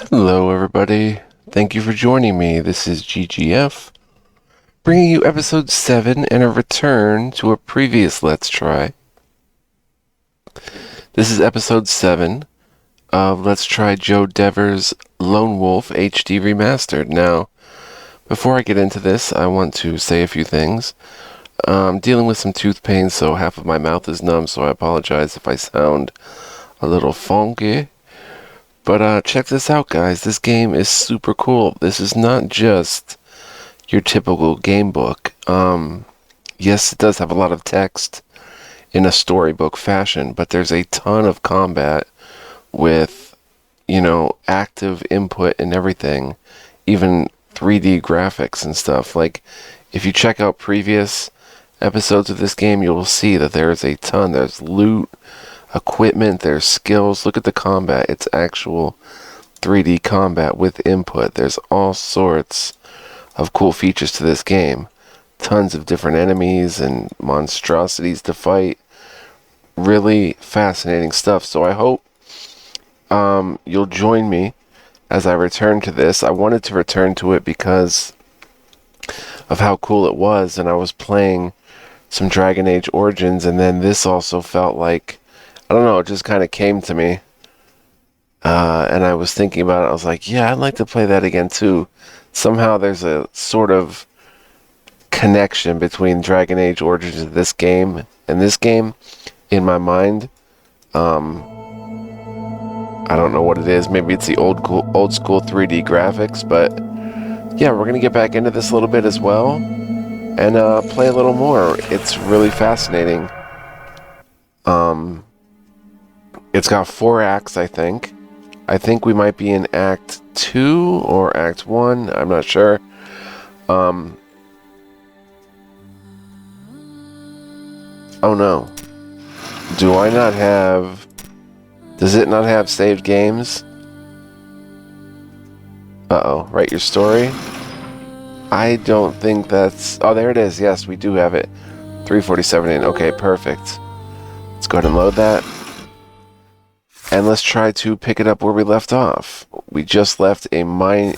Hello, everybody. Thank you for joining me. This is GGF, bringing you episode 7 and a return to a previous Let's Try. This is episode 7 of Let's Try Joe Dever's Lone Wolf HD Remastered. Now, before I get into this, I want to say a few things. I'm dealing with some tooth pain, so half of my mouth is numb, so I apologize if I sound a little funky. But check this out, guys. This game is super cool. This is not just your typical Gamebook. Yes, it does have a lot of text in a storybook fashion, but there's a ton of combat with, active input and everything, even 3D graphics and stuff. Like, if you check out previous episodes of this game, you will see that there is a ton. There's loot, equipment, there's skills. Look at the combat. It's actual 3D combat with input. There's all sorts of cool features to this game. Tons of different enemies and monstrosities to fight. Really fascinating stuff. So I hope you'll join me as I return to this. I wanted to return to it because of how cool it was, and I was playing some Dragon Age Origins, and then this also felt like, I don't know, it just kind of came to me. And I was thinking about it. I was like, yeah, I'd like to play that again too. Somehow there's a sort of connection between Dragon Age Origins and this game in my mind. I don't know what it is. Maybe it's the old school 3D graphics, but yeah, we're going to get back into this a little bit as well and play a little more. It's really fascinating. It's got 4 acts, I think. I think we might be in Act 2 or Act 1. I'm not sure. Oh no. Do I not have... Does it not have saved games? Uh-oh. Write your story? I don't think that's... Oh, there it is. Yes, we do have it. 347 in. Okay, perfect. Let's go ahead and load that. And let's try to pick it up where we left off. We just left a mine.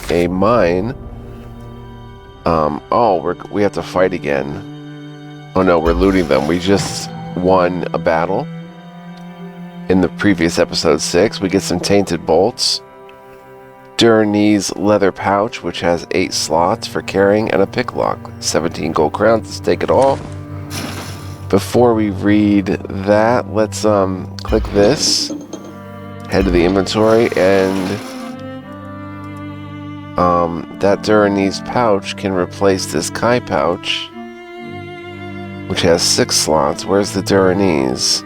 We have to fight again. Oh no, we're looting them. We just won a battle. In the previous episode 6, we get some tainted bolts. Durnee's leather pouch, which has 8 slots for carrying, and a picklock. 17 gold crowns. Let's take it all. Before we read that, let's click this. Head to the inventory, and that Durnee's pouch can replace this Kai pouch, which has 6 slots. Where's the Durnee's?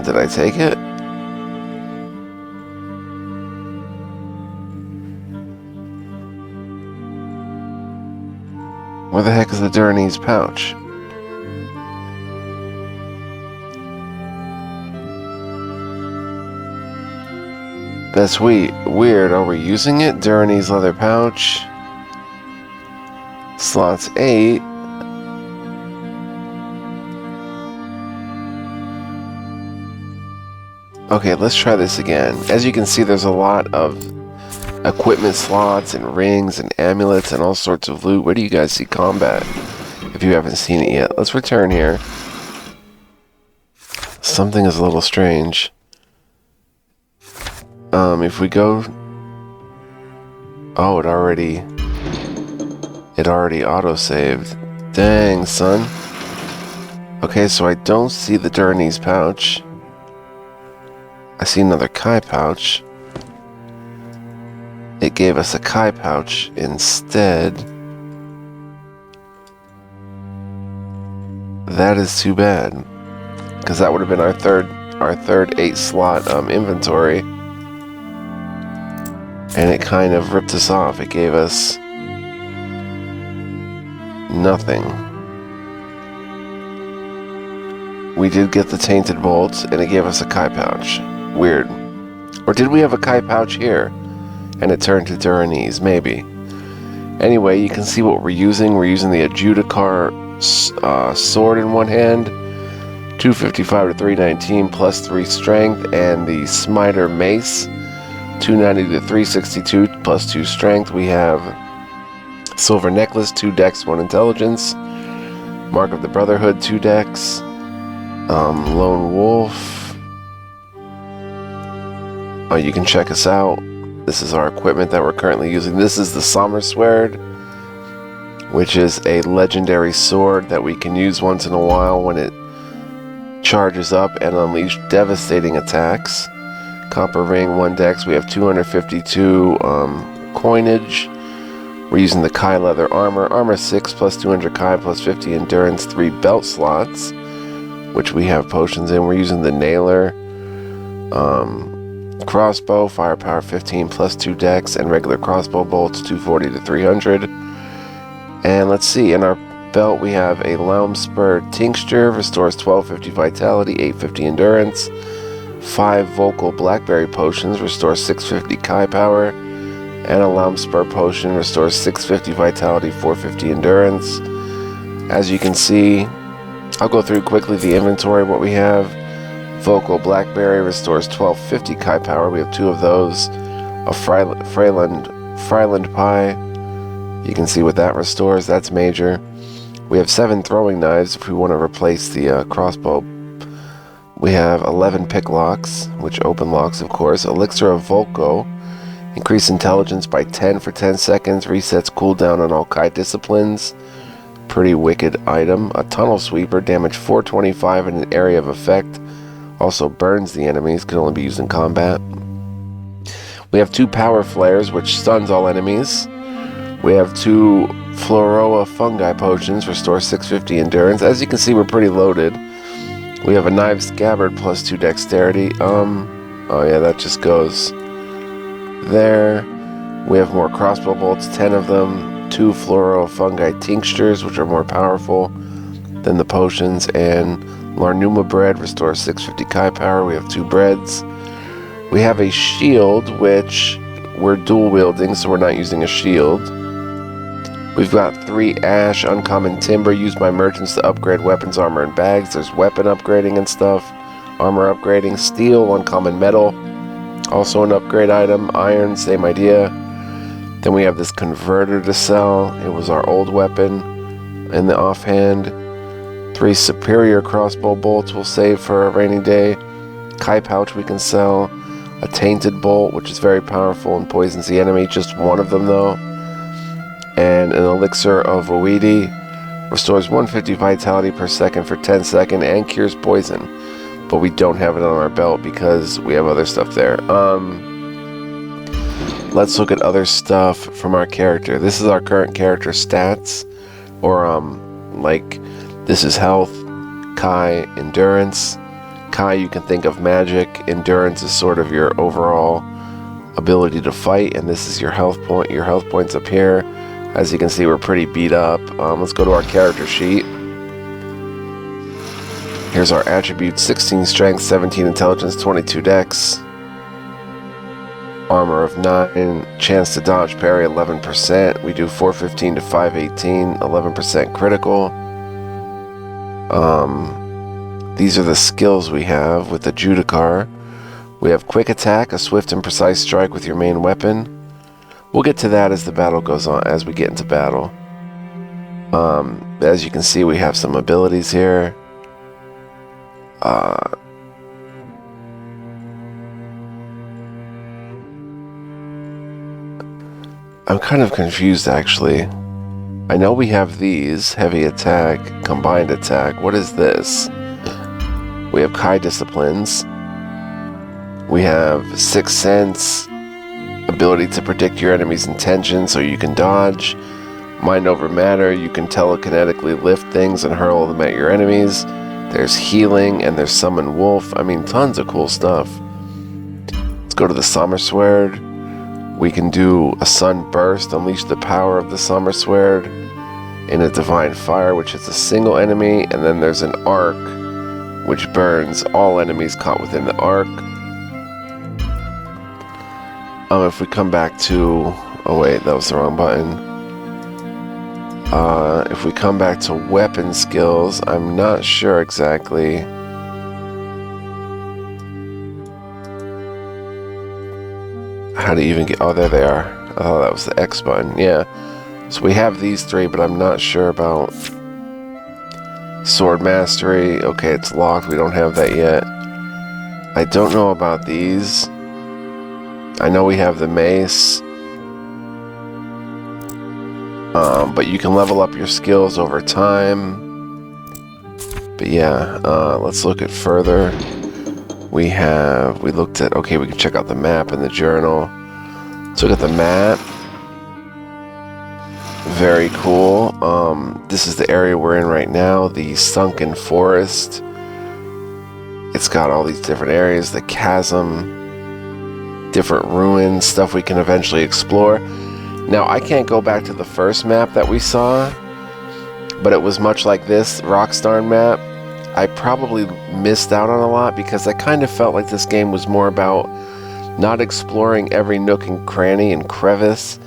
Did I take it? Where the heck is the Durnee's pouch? That's weird. Are we using it? Durnee's leather pouch. Slots 8. Okay, let's try this again. As you can see, there's a lot of equipment slots and rings and amulets and all sorts of loot. Where do you guys see combat? If you haven't seen it yet. Let's return here. Something is a little strange. If we go... Oh, it already auto-saved. Dang, son. Okay, so I don't see the Durnee's pouch. I see another Kai pouch. It gave us a Kai pouch instead. That is too bad, because that would have been our third 8-slot inventory, and it kind of ripped us off. It gave us nothing. We did get the tainted bolts, and it gave us a Kai pouch. Weird. Or did we have a Kai pouch here, and it turned to Durnee's? Maybe. Anyway, you can see what we're using. We're using the Adjudicar sword in one hand, 255 to 319 plus 3 strength, and the Smiter Mace, 290 to 362 plus 2 strength. We have Silver Necklace, 2 dex, 1 intelligence. Mark of the Brotherhood, 2 dex. Lone Wolf. Oh, you can check us out. This is our equipment that we're currently using. This is the Sword, which is a legendary sword that we can use once in a while when it charges up and unleash devastating attacks. Copper Ring, 1 dex. We have 252 coinage. We're using the Kai leather armor. Armor 6 plus 200 Kai plus 50 endurance. 3 belt slots, which we have potions in. We're using the Nailer. Crossbow, firepower 15 plus 2 dex, and regular crossbow bolts 240 to 300. And let's see, in our belt we have a Laum Spur Tincture, restores 1250 vitality, 850 endurance. 5 vocal blackberry potions, restores 650 Kai power. And a Laum Spur potion, restores 650 vitality, 450 endurance. As you can see, I'll go through quickly the inventory, what we have. Vocal Blackberry restores 1250 Kai power. We have 2 of those. A Fryland Pie. You can see what that restores. That's major. We have 7 throwing knives if we want to replace the crossbow. We have 11 pick locks, which open locks, of course. Elixir of Volko. Increase intelligence by 10 for 10 seconds. Resets cooldown on all Kai disciplines. Pretty wicked item. A Tunnel Sweeper. Damage 425 in an area of effect. Also burns the enemies, can only be used in combat. We have 2 Power Flares, which stuns all enemies. We have 2 Fluoroa Fungi Potions, restore 650 endurance. As you can see, we're pretty loaded. We have a Knives Scabbard plus 2 dexterity. Oh yeah, that just goes there. We have more crossbow bolts, 10 of them. 2 Fluoroa Fungi Tinctures, which are more powerful than the potions, and Larnuma Bread restores 650 Kai power. We have 2 breads. We have a shield, which we're dual wielding, so we're not using a shield. We've got 3 Ash, Uncommon Timber, used by merchants to upgrade weapons, armor, and bags. There's weapon upgrading and stuff. Armor upgrading. Steel, Uncommon Metal, also an upgrade item. Iron, same idea. Then we have this converter to sell. It was our old weapon in the offhand. 3 superior crossbow bolts we'll save for a rainy day. Kai pouch we can sell. A tainted bolt, which is very powerful and poisons the enemy. Just 1 of them though. And an elixir of Oedi. Restores 150 vitality per second for 10 seconds and cures poison. But we don't have it on our belt because we have other stuff there. Let's look at other stuff from our character. This is our current character stats. Or like, this is health, Kai, endurance. Kai, you can think of magic. Endurance is sort of your overall ability to fight, and this is your health point. Your health points up here. As you can see, we're pretty beat up. Let's go to our character sheet. Here's our attributes: 16 strength, 17 intelligence, 22 dex. Armor of 9, chance to dodge parry 11%. We do 415 to 518, 11% critical. These are the skills we have with the Judicar. We have quick attack, a swift and precise strike with your main weapon. We'll get to that as the battle goes on, as we get into battle. As you can see, we have some abilities here. I'm kind of confused actually. I know we have these, heavy attack, combined attack. What is this? We have Kai disciplines. We have Sixth Sense, ability to predict your enemy's intentions so you can dodge. Mind over matter, you can telekinetically lift things and hurl them at your enemies. There's healing, and there's summon wolf. I mean, tons of cool stuff. Let's go to the Sommersword. We can do a sun burst, unleash the power of the Sommersword in a divine fire, which hits a single enemy, and then there's an arc, which burns all enemies caught within the arc. If we come back to... oh wait, that was the wrong button. If we come back to weapon skills, I'm not sure exactly how to even get... Oh, there they are. I thought that was the X button. Yeah. So we have these three, but I'm not sure about sword mastery. Okay, it's locked. We don't have that yet. I don't know about these. I know we have the mace. But you can level up your skills over time. But yeah, let's look at further. We looked at... Okay, we can check out the map in the journal. Let's look at the map. Very cool. This is the area we're in right now, the sunken forest. It's got all these different areas, the chasm, different ruins, stuff we can eventually explore. Now, I can't go back to the first map that we saw, but it was much like this Rockstar map. I probably missed out on a lot because I kind of felt like this game was more about not exploring every nook and cranny and crevice,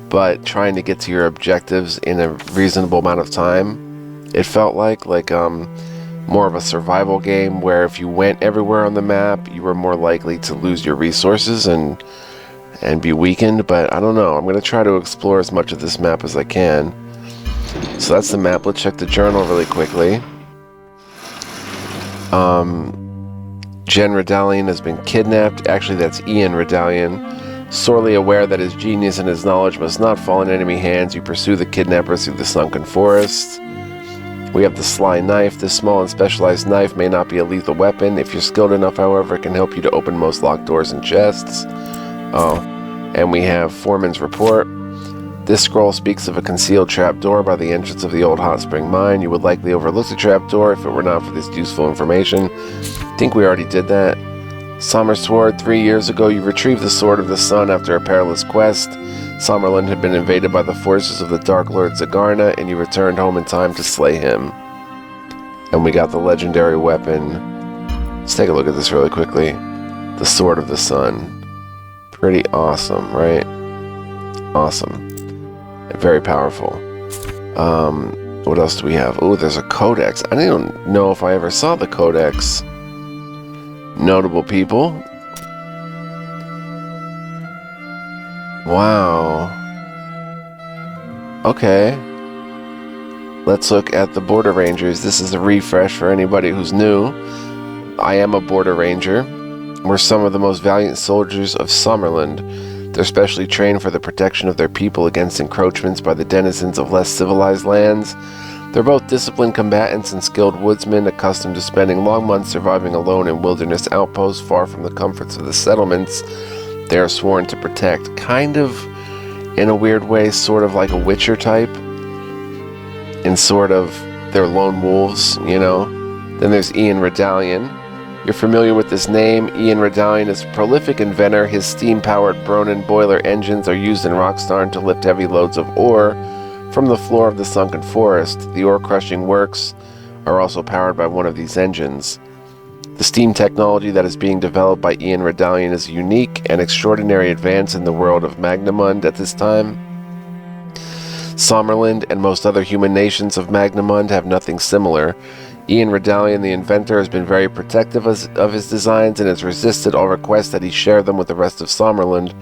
but trying to get to your objectives in a reasonable amount of time. It felt like more of a survival game where if you went everywhere on the map, you were more likely to lose your resources and be weakened. But I don't know. I'm going to try to explore as much of this map as I can. So that's the map. Let's check the journal really quickly. Jen Redallion has been kidnapped. Actually, that's Ian Redallion. Sorely aware that his genius and his knowledge must not fall in enemy hands, you pursue the kidnappers through the sunken forest. We have the sly knife. This small and specialized knife may not be a lethal weapon. If you're skilled enough, however, it can help you to open most locked doors and chests. Oh, and we have Foreman's report. This scroll speaks of a concealed trapdoor by the entrance of the old hot spring mine. You would likely overlook the trapdoor if it were not for this useful information. I think we already did that. Sommersword, 3 years ago, you retrieved the Sword of the Sun after a perilous quest. Sommerland had been invaded by the forces of the Dark Lord Zagarna, and you returned home in time to slay him. And we got the legendary weapon. Let's take a look at this really quickly. The Sword of the Sun. Pretty awesome, right? Awesome. Very powerful. What else do we have? Oh, there's a codex. I don't know if I ever saw the codex. Notable people. Wow. Okay. Let's look at the Border Rangers. This is a refresh for anybody who's new. I am a Border Ranger. We're some of the most valiant soldiers of Summerland. They're specially trained for the protection of their people against encroachments by the denizens of less civilized lands. They're both disciplined combatants and skilled woodsmen, accustomed to spending long months surviving alone in wilderness outposts far from the comforts of the settlements they are sworn to protect. Kind of, in a weird way, sort of like a Witcher type. And sort of, they're lone wolves, you know. Then there's Ian Redallion. You're familiar with this name. Ian Redallion is a prolific inventor. His steam-powered Bronin boiler engines are used in Rockstar to lift heavy loads of ore from the floor of the sunken forest. The ore-crushing works are also powered by one of these engines. The steam technology that is being developed by Ian Redallion is a unique and extraordinary advance in the world of Magnamund at this time. Sommerland and most other human nations of Magnamund have nothing similar. Ian Redallion, the inventor, has been very protective of his designs and has resisted all requests that he share them with the rest of Sommerland.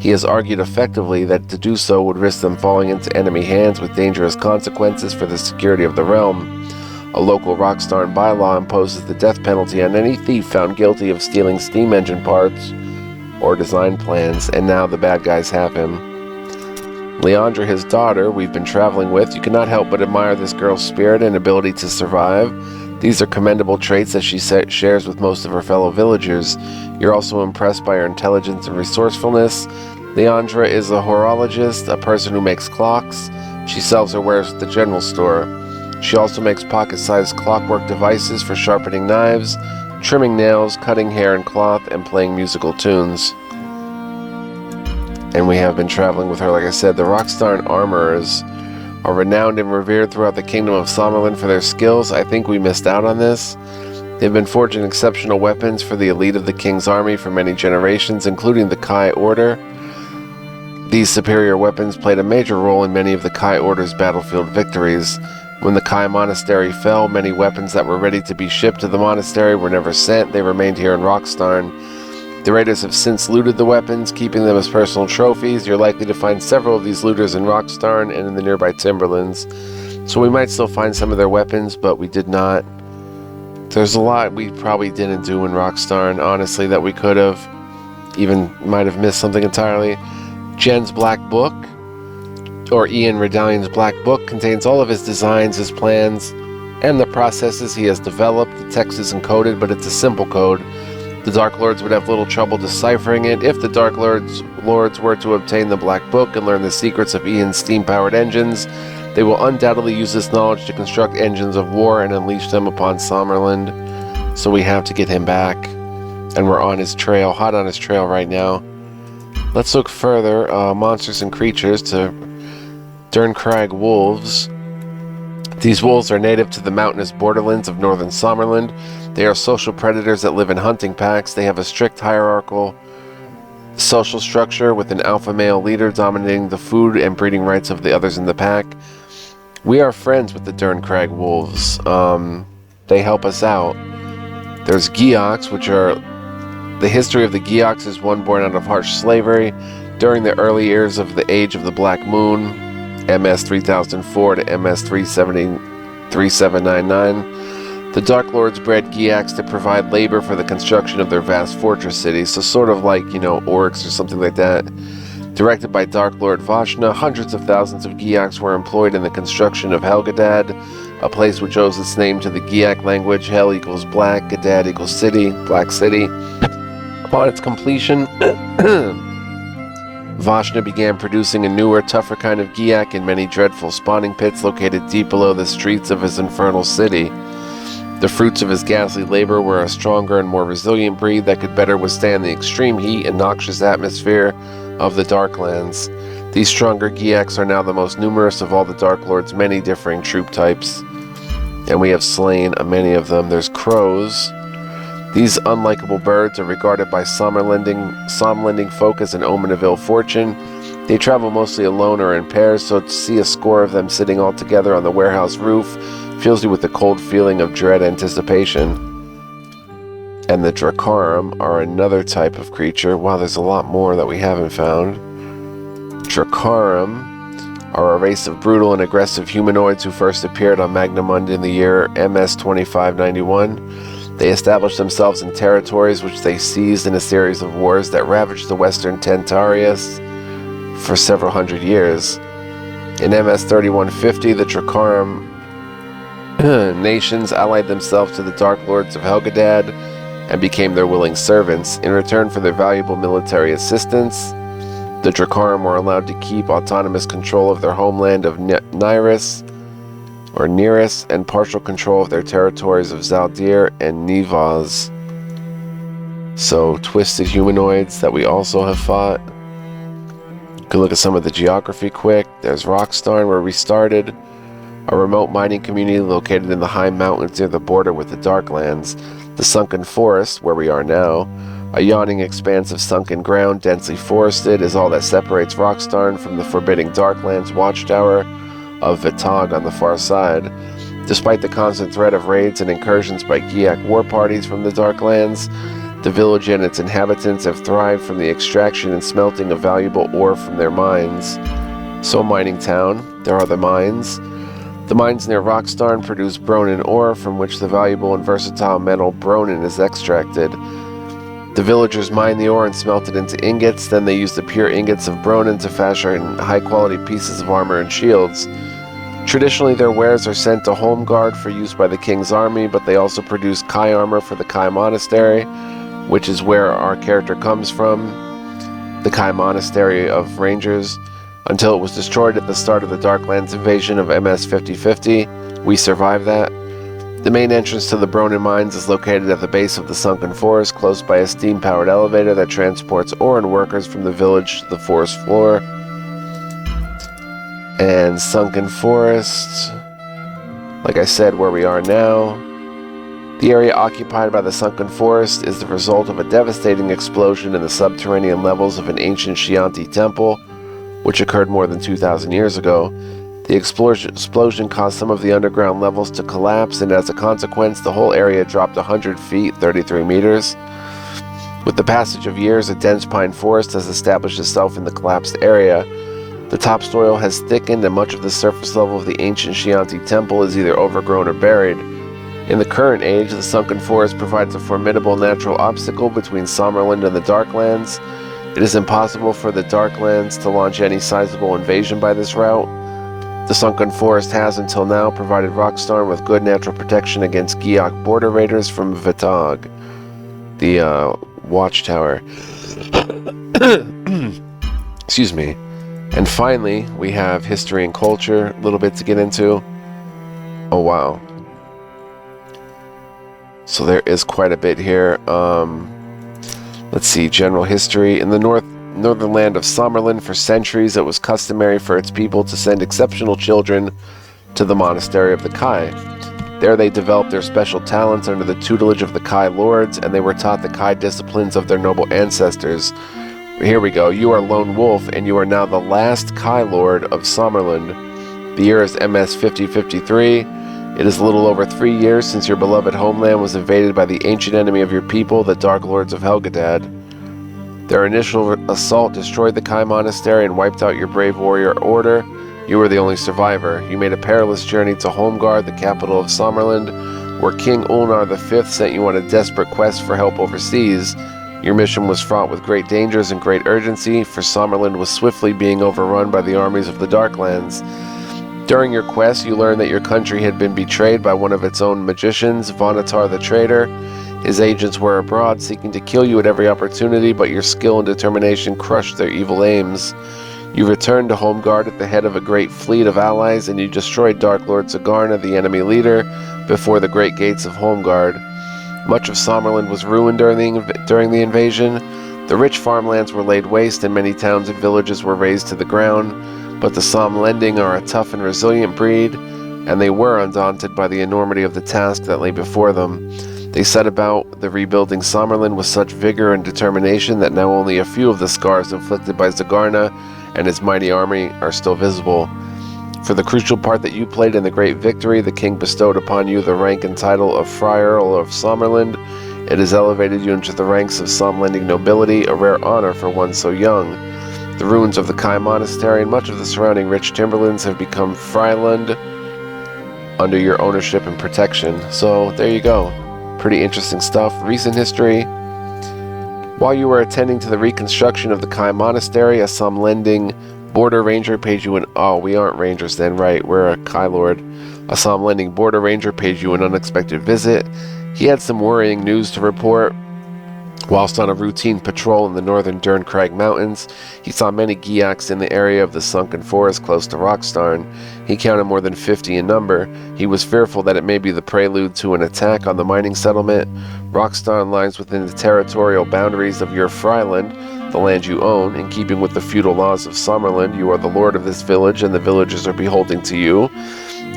He has argued effectively that to do so would risk them falling into enemy hands with dangerous consequences for the security of the realm. A local Rockstar bylaw imposes the death penalty on any thief found guilty of stealing steam engine parts or design plans, and now the bad guys have him. Leandra, his daughter, we've been traveling with. You cannot help but admire this girl's spirit and ability to survive. These are commendable traits that she shares with most of her fellow villagers. You're also impressed by her intelligence and resourcefulness. Leandra is a horologist, a person who makes clocks. She sells her wares at the general store. She also makes pocket-sized clockwork devices for sharpening knives, trimming nails, cutting hair and cloth, and playing musical tunes. And we have been traveling with her, like I said. The Rockstar armorers are renowned and revered throughout the kingdom of Sommerland for their skills. I think we missed out on this. They've been forging exceptional weapons for the elite of the king's army for many generations, including the Kai Order. These superior weapons played a major role in many of the Kai Order's battlefield victories. When the Kai monastery fell, many weapons that were ready to be shipped to the monastery were never sent. They remained here in Rockstar. The raiders have since looted the weapons, keeping them as personal trophies. You're likely to find several of these looters in Rockstarn and in the nearby Timberlands. So we might still find some of their weapons, but we did not. There's a lot we probably didn't do in Rockstarn, honestly, that we could have. Even might have missed something entirely. Jen's Black Book, or Ian Redallion's Black Book, contains all of his designs, his plans, and the processes he has developed. The text is encoded, but it's a simple code. The Dark Lords would have little trouble deciphering it. If the Dark Lords were to obtain the Black Book and learn the secrets of Ian's steam-powered engines, they will undoubtedly use this knowledge to construct engines of war and unleash them upon Summerland. So we have to get him back. And we're on his trail, hot on his trail right now. Let's look further. Monsters and creatures to Derncrag wolves. These wolves are native to the mountainous borderlands of northern Summerland. They are social predators that live in hunting packs. They have a strict hierarchical social structure with an alpha male leader dominating the food and breeding rights of the others in the pack. We are friends with the Derncrag wolves. They help us out. There's Geox, which are... The history of the Geox is one born out of harsh slavery. During the early years of the Age of the Black Moon, MS 3004 to MS 3799, the Dark Lords bred Geox to provide labor for the construction of their vast fortress cities, so sort of like, orcs or something like that. Directed by Dark Lord Vashna, hundreds of thousands of Geox were employed in the construction of Helgadad, a place which owes its name to the Geac language. Hell equals black, Gadad equals city, Black City. Upon its completion, Vashna began producing a newer, tougher kind of Geac in many dreadful spawning pits located deep below the streets of his infernal city. The fruits of his ghastly labor were a stronger and more resilient breed that could better withstand the extreme heat and noxious atmosphere of the Darklands. These stronger Geacs are now the most numerous of all the Dark Lord's many differing troop types, and we have slain many of them. There's crows. These unlikable birds are regarded by somnolending folk as an omen of ill fortune. They travel mostly alone or in pairs, so to see a score of them sitting all together on the warehouse roof fills you with a cold feeling of dread anticipation. And the Dracarum are another type of creature. Wow, there's a lot more that we haven't found. Dracarum are a race of brutal and aggressive humanoids who first appeared on Magnamund in the year MS 2591. They established themselves in territories which they seized in a series of wars that ravaged the western Tantarius for several hundred years. In MS 3150, the Dracarum nations allied themselves to the Dark Lords of Helgadad and became their willing servants. In return for their valuable military assistance, the Dracarum were allowed to keep autonomous control of their homeland of Neris, and partial control of their territories of Zaldir and Nivaz. So, twisted humanoids that we also have fought. Could look at some of the geography quick. There's Rockstarn, where we started. A remote mining community located in the high mountains near the border with the Darklands. The Sunken Forest, where we are now. A yawning expanse of sunken ground, densely forested, is all that separates Rockstarn from the forbidding Darklands watchtower of Vitag on the far side. Despite the constant threat of raids and incursions by Geac war parties from the Darklands, the village and its inhabitants have thrived from the extraction and smelting of valuable ore from their mines. So mining town, there are the mines. The mines near Rockstarn produce Bronin ore, from which the valuable and versatile metal Bronin is extracted. The villagers mine the ore and smelt it into ingots, then they use the pure ingots of Bronin to fashion high-quality pieces of armor and shields. Traditionally, their wares are sent to Holmgard for use by the king's army, but they also produce Kai armor for the Kai Monastery, which is where our character comes from, the Kai Monastery of Rangers. Until it was destroyed at the start of the Darklands invasion of MS 5050, we survived that. The main entrance to the Bronin mines is located at the base of the Sunken Forest, close by a steam-powered elevator that transports ore and workers from the village to the forest floor. And Sunken Forest, like I said, where we are now. The area occupied by the Sunken Forest is the result of a devastating explosion in the subterranean levels of an ancient Shianti temple, which occurred more than 2,000 years ago. The explosion caused some of the underground levels to collapse, and as a consequence, the whole area dropped 100 feet, 33 meters. With the passage of years, a dense pine forest has established itself in the collapsed area. The topsoil has thickened, and much of the surface level of the ancient Chianti temple is either overgrown or buried. In the current age, the sunken forest provides a formidable natural obstacle between Summerland and the Darklands. It is impossible for the Darklands to launch any sizable invasion by this route. The sunken forest has, until now, provided Rockstarn with good natural protection against Giak border raiders from Vitag, the watchtower. Excuse me. And finally, we have history and culture, a little bit to get into. Oh, wow. So there is quite a bit here. Let's see, general history. In the northern land of Summerland, for centuries, it was customary for its people to send exceptional children to the monastery of the Kai. There they developed their special talents under the tutelage of the Kai lords, and they were taught the Kai disciplines of their noble ancestors. Here we go. You are Lone Wolf, and you are now the last Kai Lord of Summerland. The year is MS 5053. It is a little over 3 years since your beloved homeland was invaded by the ancient enemy of your people, the Dark Lords of Helgadad. Their initial assault destroyed the Kai Monastery and wiped out your brave warrior order. You were the only survivor. You made a perilous journey to Holmgard, the capital of Summerland, where King Ulnar V sent you on a desperate quest for help overseas. Your mission was fraught with great dangers and great urgency, for Summerland was swiftly being overrun by the armies of the Darklands. During your quest, you learned that your country had been betrayed by one of its own magicians, Vonatar the Traitor. His agents were abroad, seeking to kill you at every opportunity, but your skill and determination crushed their evil aims. You returned to Holmgard at the head of a great fleet of allies, and you destroyed Dark Lord Zagarna, the enemy leader, before the great gates of Holmgard. Much of Summerland was ruined during the invasion. The rich farmlands were laid waste, and many towns and villages were razed to the ground. But the Somlending are a tough and resilient breed, and they were undaunted by the enormity of the task that lay before them. They set about the rebuilding Summerland with such vigor and determination that now only a few of the scars inflicted by Zagarna and his mighty army are still visible. For the crucial part that you played in the great victory, the king bestowed upon you the rank and title of Friar Earl of Summerland. It has elevated you into the ranks of Somlending nobility, a rare honor for one so young. The ruins of the Kai Monastery and much of the surrounding rich timberlands have become Freiland under your ownership and protection. So there you go. Pretty interesting stuff. Recent history. While you were attending to the reconstruction of the Kai Monastery, a Somlending border ranger paid you we aren't rangers then, right? We're a Kai Lord. A Somlending border ranger paid you an unexpected visit. He had some worrying news to report. Whilst on a routine patrol in the northern Derncrag Mountains, he saw many Giaks in the area of the sunken forest close to Rockstarn. He counted more than 50 in number. He was fearful that it may be the prelude to an attack on the mining settlement. Rockstarn lies within the territorial boundaries of your Freiland, the land you own. In keeping with the feudal laws of Summerland, you are the lord of this village, and the villagers are beholden to you.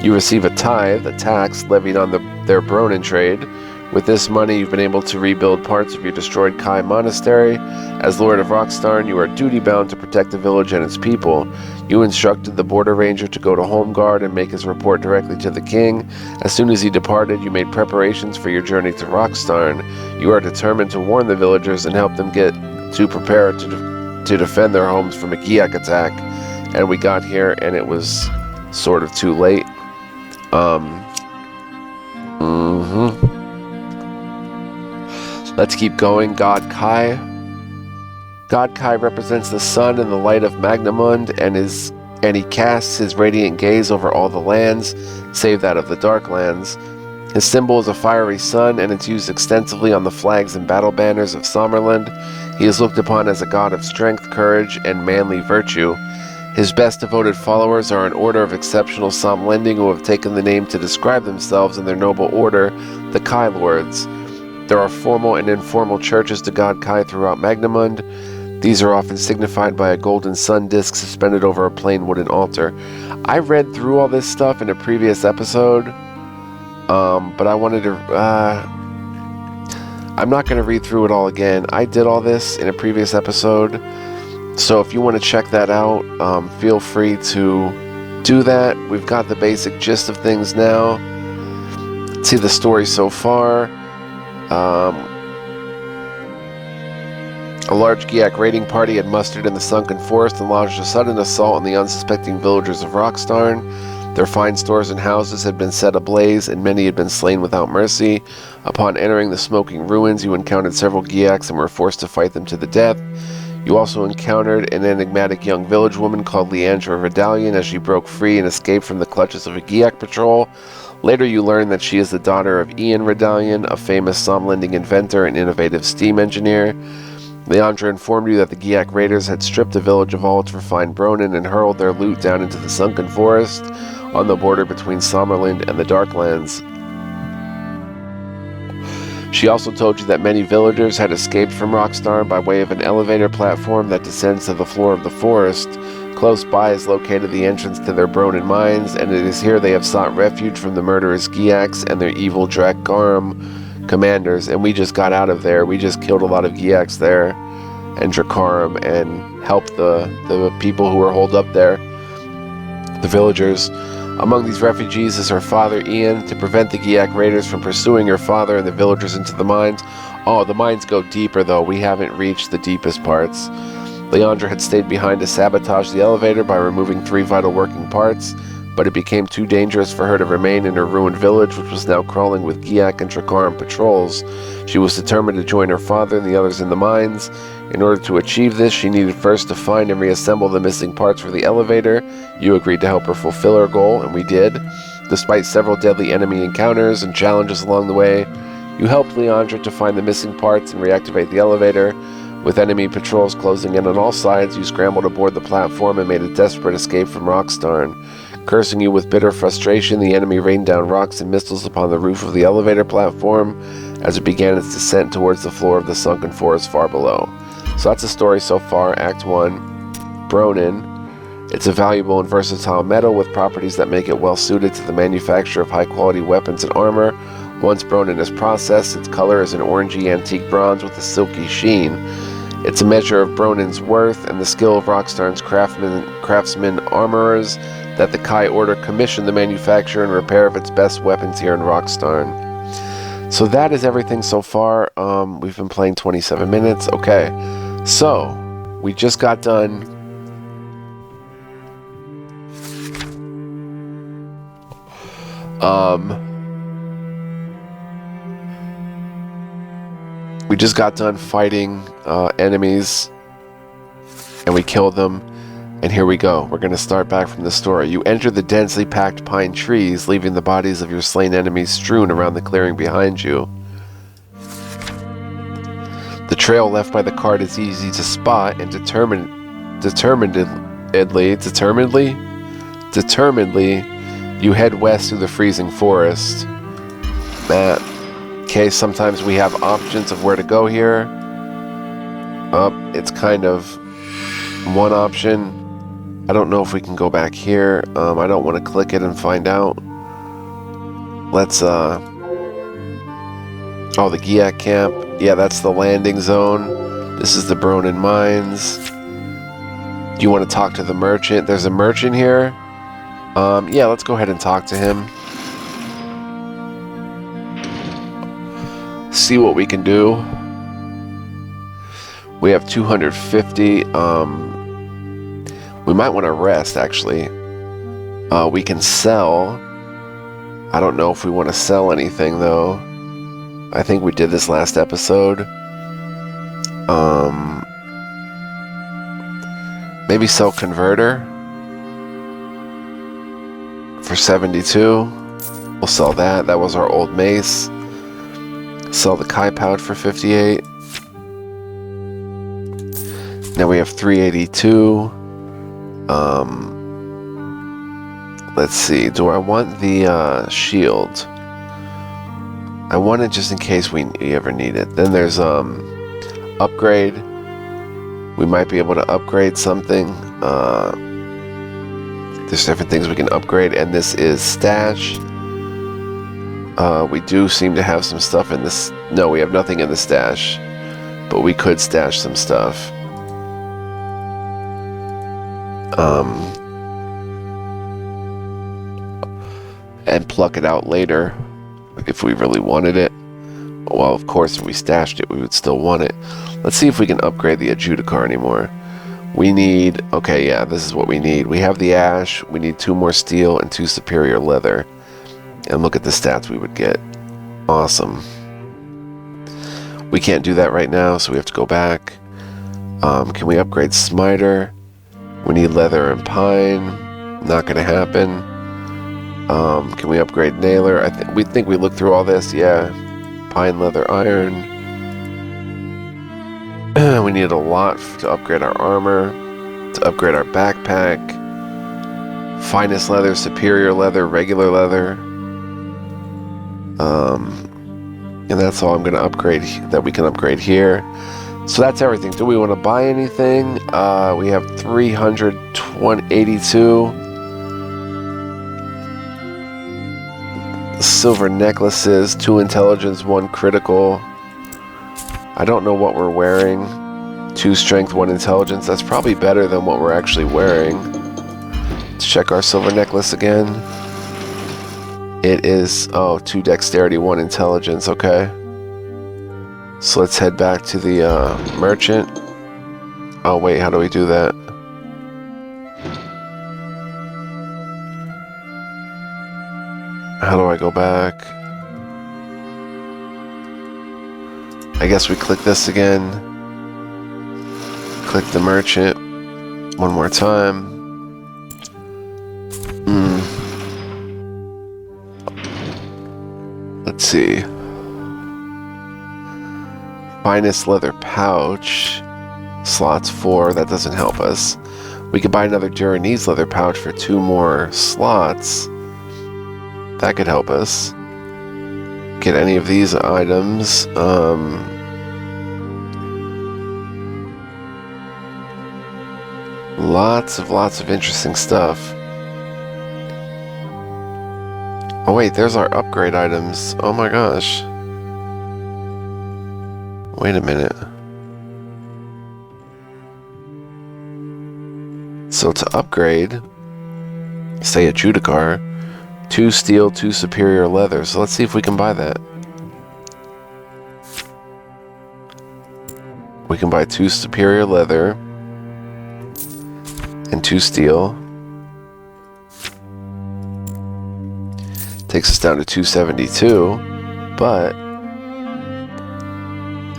You receive a tithe, a tax levied on their Bronin trade. With this money, you've been able to rebuild parts of your destroyed Kai Monastery. As Lord of Rockstarn, you are duty-bound to protect the village and its people. You instructed the border ranger to go to Holmgard and make his report directly to the king. As soon as he departed, you made preparations for your journey to Rockstarn. You are determined to warn the villagers and help them get to prepare to defend their homes from a Giak attack. And we got here, and it was sort of too late. Let's keep going. God Kai. God Kai represents the sun and the light of Magnamund, and he casts his radiant gaze over all the lands, save that of the Darklands. His symbol is a fiery sun, and it's used extensively on the flags and battle banners of Summerland. He is looked upon as a god of strength, courage, and manly virtue. His best devoted followers are an order of exceptional Somlending who have taken the name to describe themselves in their noble order, the Kai Lords. There are formal and informal churches to God Kai throughout Magnamund. These are often signified by a golden sun disk suspended over a plain wooden altar. I read through all this stuff in a previous episode, but I wanted to... I'm not going to read through it all again. I did all this in a previous episode, so if you want to check that out, feel free to do that. We've got the basic gist of things now. See the story so far. A large Giak raiding party had mustered in the sunken forest and launched a sudden assault on the unsuspecting villagers of Rockstarn. Their fine stores and houses had been set ablaze, and many had been slain without mercy. Upon entering the smoking ruins, you encountered several Giaks and were forced to fight them to the death. You also encountered an enigmatic young village woman called Leandra Redalian as she broke free and escaped from the clutches of a Giak patrol. Later you learned that she is the daughter of Ian Redalian, a famous somlending inventor and innovative steam engineer. Leandra informed you that the Giak raiders had stripped the village of all its refined Bronin and hurled their loot down into the sunken forest on the border between Sommerland and the Darklands. She also told you that many villagers had escaped from Rockstar by way of an elevator platform that descends to the floor of the forest. Close by is located the entrance to their Bronin mines, and it is here they have sought refuge from the murderous Giaks and their evil Drakarum commanders, and we just got out of there. We just killed a lot of Giaks there and Drakarum and helped the people who were holed up there, the villagers. Among these refugees is her father, Ian, to prevent the Giak raiders from pursuing her father and the villagers into the mines. Oh, the mines go deeper, though. We haven't reached the deepest parts. Leandra had stayed behind to sabotage the elevator by removing 3 vital working parts, but it became too dangerous for her to remain in her ruined village, which was now crawling with Giak and Drakarum patrols. She was determined to join her father and the others in the mines. In order to achieve this, she needed first to find and reassemble the missing parts for the elevator. You agreed to help her fulfill her goal, and we did. Despite several deadly enemy encounters and challenges along the way, you helped Leandra to find the missing parts and reactivate the elevator. With enemy patrols closing in on all sides, you scrambled aboard the platform and made a desperate escape from Rockstarn. Cursing you with bitter frustration, the enemy rained down rocks and missiles upon the roof of the elevator platform as it began its descent towards the floor of the sunken forest far below. So that's the story so far, Act 1. Bronin. It's a valuable and versatile metal with properties that make it well suited to the manufacture of high-quality weapons and armor. Once Bronin is processed, its color is an orangey antique bronze with a silky sheen. It's a measure of Bronin's worth and the skill of Rockstarn's craftsmen armorers that the Kai Order commissioned the manufacture and repair of its best weapons here in Rockstarn. So that is everything so far. We've been playing 27 minutes. Okay, so we just got done fighting enemies, and we killed them, and here we go. We're going to start back from the story. You enter the densely packed pine trees, leaving the bodies of your slain enemies strewn around the clearing behind you. The trail left by the cart is easy to spot, and determinedly, you head west through the freezing forest. Okay, sometimes we have options of where to go here. It's kind of one option. I don't know if we can go back here. I don't want to click it and find out. Let's, oh, the Giak camp. Yeah, that's the landing zone. This is the Bronin mines. Do you want to talk to the merchant? There's a merchant here. Yeah, let's go ahead and talk to him. See what we can do. We have 250. We might want to rest, actually. We can sell. I don't know if we want to sell anything, though. I think we did this last episode. Maybe sell converter for 72. We'll sell that. That was our old mace. Sell the Kai pouch for 58. Now we have 382. Let's see. Do I want the shield? I want it just in case we ever need it. Then there's upgrade. We might be able to upgrade something. There's different things we can upgrade, and this is stash. We do seem to have some stuff in this. No, we have nothing in the stash, but we could stash some stuff. And pluck it out later if we really wanted it. Well, of course, if we stashed it, we would still want it. Let's see if we can upgrade the adjudicar anymore. We need... Okay, yeah, this is what we need. We have the ash. We need 2 more steel and 2 superior leather. And look at the stats we would get. Awesome. We can't do that right now, so we have to go back. Can we upgrade smiter? We need leather and pine. Not going to happen. Can we upgrade nailer? We think we looked through all this. Yeah. Pine, leather, iron. We need a lot to upgrade our armor, to upgrade our backpack. Finest leather, superior leather, regular leather. And that's all I'm going to upgrade, that we can upgrade here. So that's everything. Do we want to buy anything? We have 382 silver necklaces, 2 intelligence, 1 critical. I don't know what we're wearing. 2 strength, 1 intelligence. That's probably better than what we're actually wearing. Let's check our silver necklace again. It is, 2 dexterity, 1 intelligence. Okay. So let's head back to the merchant. Oh wait, how do we do that? How do I go back? I guess we click this again. Click the merchant. One more time. Let's see. Finest leather pouch. Slots 4. That doesn't help us. We could buy another Duranese leather pouch for 2 more slots. That could help us. Get any of these items. Lots of interesting stuff. Oh wait, there's our upgrade items. Oh my gosh. Wait a minute. So to upgrade, say a Judicar, 2 steel, 2 superior leather. So let's see if we can buy that. We can buy 2 superior leather and 2 steel. Takes us down to 272, but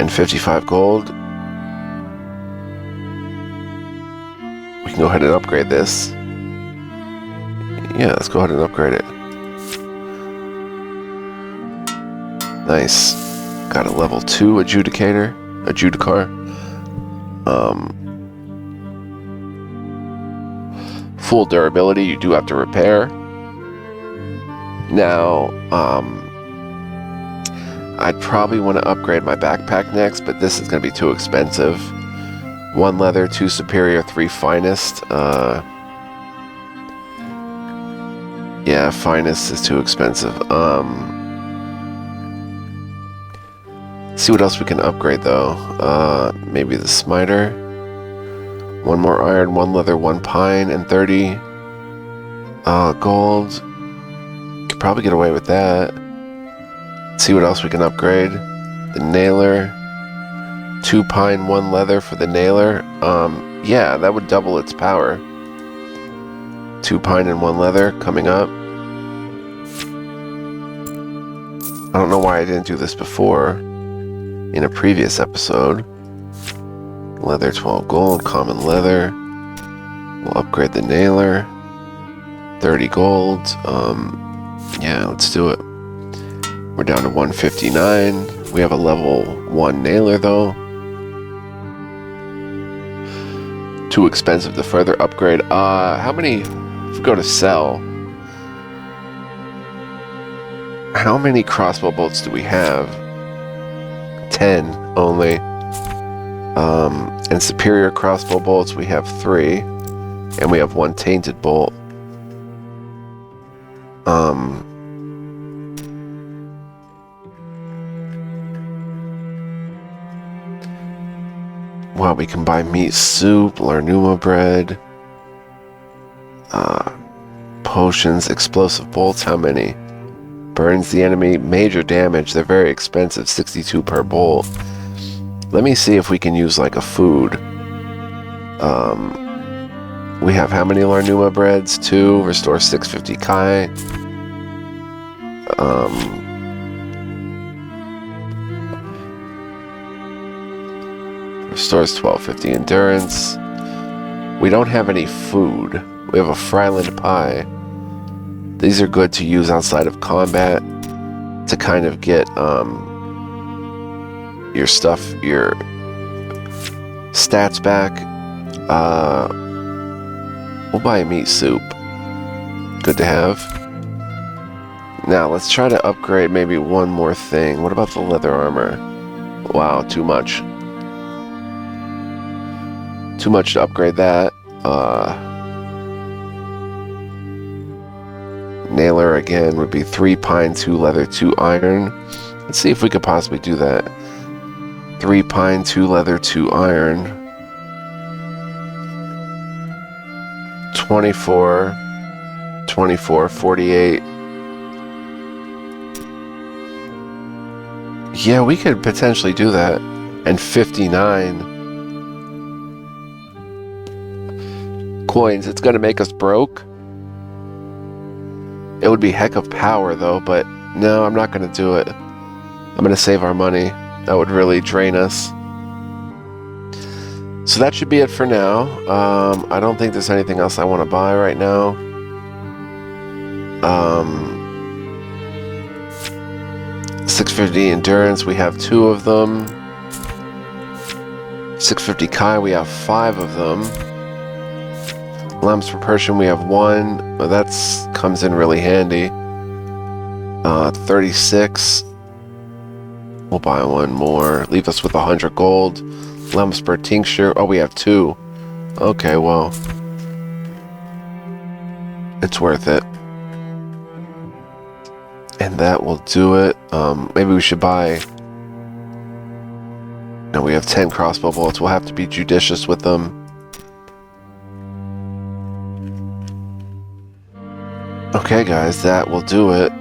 and 55 gold. We can go ahead and upgrade this. Yeah, let's go ahead and upgrade it. Nice. Got a level 2 adjudicar. Full durability. You do have to repair. Now, I'd probably want to upgrade my backpack next, but this is going to be too expensive. 1 leather, 2 superior, 3 finest. Yeah, finest is too expensive. See what else we can upgrade though. Maybe the smiter. 1 more iron, 1 leather, 1 pine, and 30 gold. Could probably get away with that. See what else we can upgrade. The nailer. 2 pine, 1 leather for the nailer. Yeah, that would double its power. 2 pine and 1 leather coming up. I don't know why I didn't do this before in a previous episode. Leather 12 gold, common leather. We'll upgrade the nailer. 30 gold. Yeah, let's do it. We're down to 159. We have a level 1 nailer though. Too expensive to further upgrade. How many, if we go to sell, how many crossbow bolts do we have? 10 only. And superior crossbow bolts we have 3. And we have 1 tainted bolt. Wow, we can buy meat soup, larnuma bread, potions, explosive bolts. How many? Burns the enemy. Major damage. They're very expensive. 62 per bolt. Let me see if we can use like a food. We have how many Larnuma breads? 2. Restore 650 Kai. Restores 1250 endurance. We don't have any food. We have a Fryland pie. These are good to use outside of combat to kind of get your stuff, your stats back. We'll buy a meat soup. Good to have. Now let's try to upgrade maybe one more thing. What about the leather armor? Wow, too much. Too much to upgrade that. Nailer again would be 3 pine, 2 leather, 2 iron. Let's see if we could possibly do that. 3 pine, 2 leather, 2 iron. 24, 24, 48. Yeah, we could potentially do that. And 59 coins. It's going to make us broke. It would be heck of power though, but no, I'm not going to do it. I'm going to save our money. That would really drain us. So that should be it for now. I don't think there's anything else I want to buy right now. 650 endurance, we have 2 of them. 650 Kai, we have 5 of them. Lamps per person, we have 1. Well, that comes in really handy. 36. We'll buy 1 more. Leave us with 100 gold. Lamps per tincture. Oh, we have 2. Okay, well, it's worth it. And that will do it. Maybe we should buy... No, we have 10 crossbow bullets. We'll have to be judicious with them. Okay, guys, that will do it.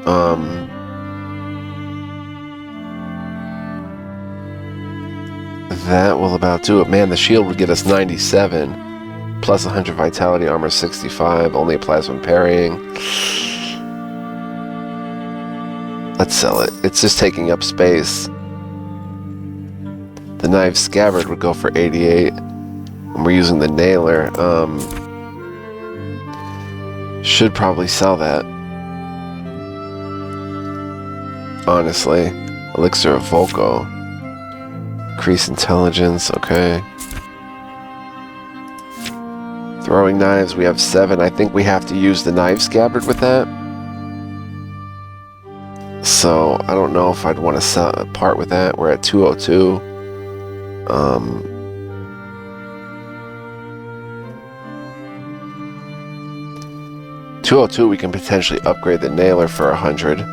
That will about do it. Man, the shield would get us 97. Plus 100 vitality, armor 65. Only applies when parrying. Let's sell it. It's just taking up space. The knife scabbard would go for 88. And we're using the nailer. Should probably sell that. Honestly. Elixir of Volko. Increase intelligence, okay. Throwing knives, we have 7. I think we have to use the knife scabbard with that. So, I don't know if I'd want to part with that. We're at 202. 202, we can potentially upgrade the nailer for 100.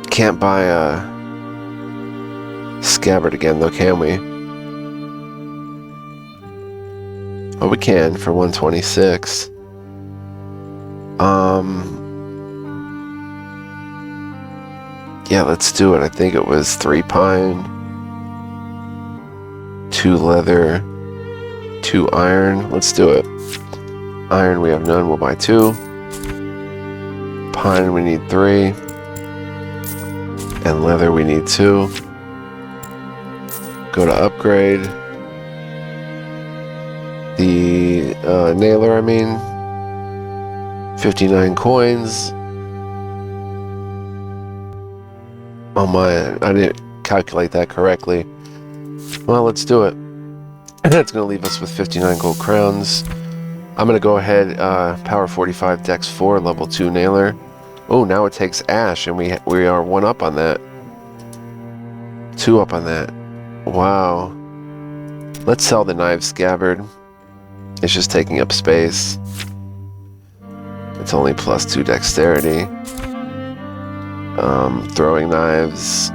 Can't buy a scabbard again though, can we? Oh, we can for 126. Yeah, let's do it. I think it was 3 pine, 2 leather, 2 iron. Let's do it. Iron, we have none. We'll buy 2. Pine, we need 3. And leather, we need 2. Go to upgrade. The nailer, I mean. 59 coins. Oh my, I didn't calculate that correctly. Well, let's do it. It's going to leave us with 59 gold crowns. I'm going to go ahead, power 45, dex 4, level 2 nailer. Oh, now it takes ash, and we are 1 up on that. 2 up on that. Wow. Let's sell the knife scabbard. It's just taking up space. It's only plus 2 dexterity. Throwing knives.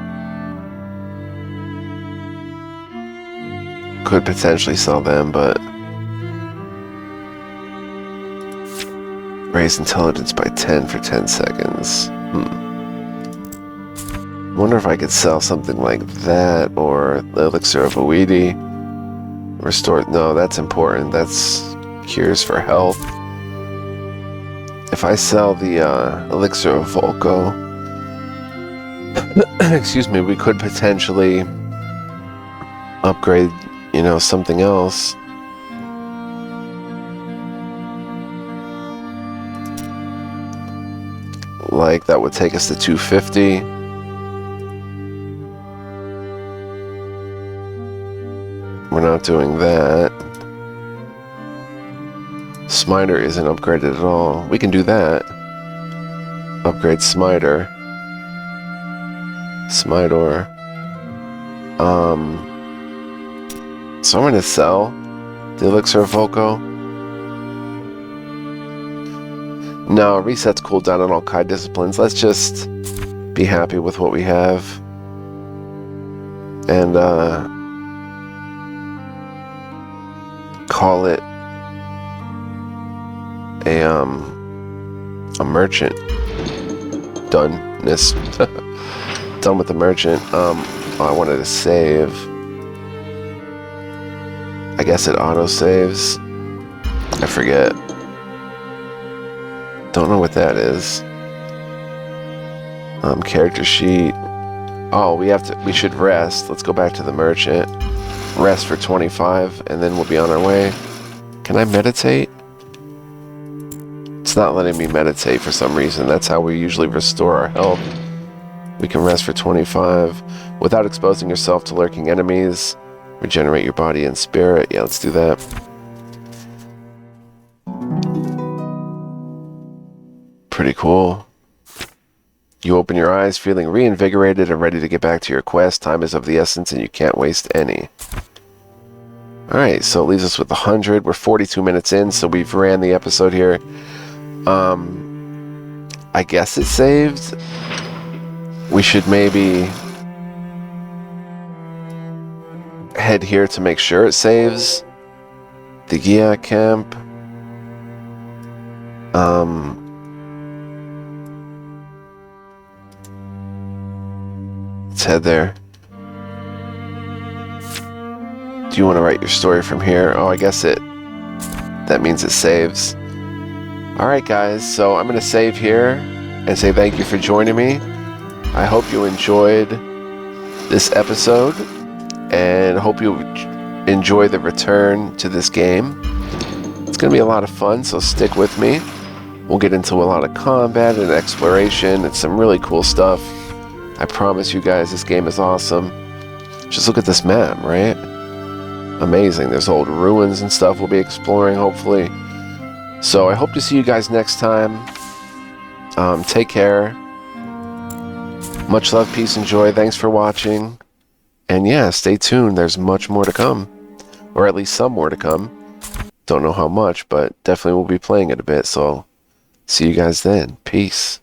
Could potentially sell them, but Raise intelligence by 10 for 10 seconds. Wonder if I could sell something like that, or the elixir of Oedi. Restore. No, that's important. That's cures for health. If I sell the elixir of Volko, excuse me, we could potentially upgrade, you know, something else. Like, that would take us to 250. We're not doing that. Smiter isn't upgraded at all. We can do that. Upgrade Smiter. Smiter. So I'm going to sell the elixir of Volko. No, resets cooldown on all Kai disciplines. Let's just be happy with what we have. And call it a merchant. Doneness. Done with the merchant. I wanted to save. I guess it auto saves. I forget. Don't know what that is. Character sheet. Oh, we should rest. Let's go back to the merchant. Rest for 25, and then we'll be on our way. Can I meditate? It's not letting me meditate for some reason. That's how we usually restore our health. We can rest for 25 without exposing yourself to lurking enemies. Regenerate your body and spirit. Yeah, let's do that. Pretty cool. You open your eyes feeling reinvigorated and ready to get back to your quest. Time is of the essence and you can't waste any. Alright, so it leaves us with 100. We're 42 minutes in, so we've ran the episode here. I guess it saved. We should maybe head here to make sure it saves. The Gia camp. Let's head there. Do you want to write your story from here? Oh, I guess that means it saves. Alright guys, so I'm going to save here and say thank you for joining me. I hope you enjoyed this episode and hope you enjoy the return to this game. It's going to be a lot of fun, so stick with me. We'll get into a lot of combat and exploration and some really cool stuff. I promise you guys, this game is awesome. Just look at this map, right? Amazing. There's old ruins and stuff we'll be exploring, hopefully. So I hope to see you guys next time. Take care. Much love, peace, and joy. Thanks for watching. And yeah, stay tuned. There's much more to come. Or at least some more to come. Don't know how much, but definitely we'll be playing it a bit. So see you guys then. Peace.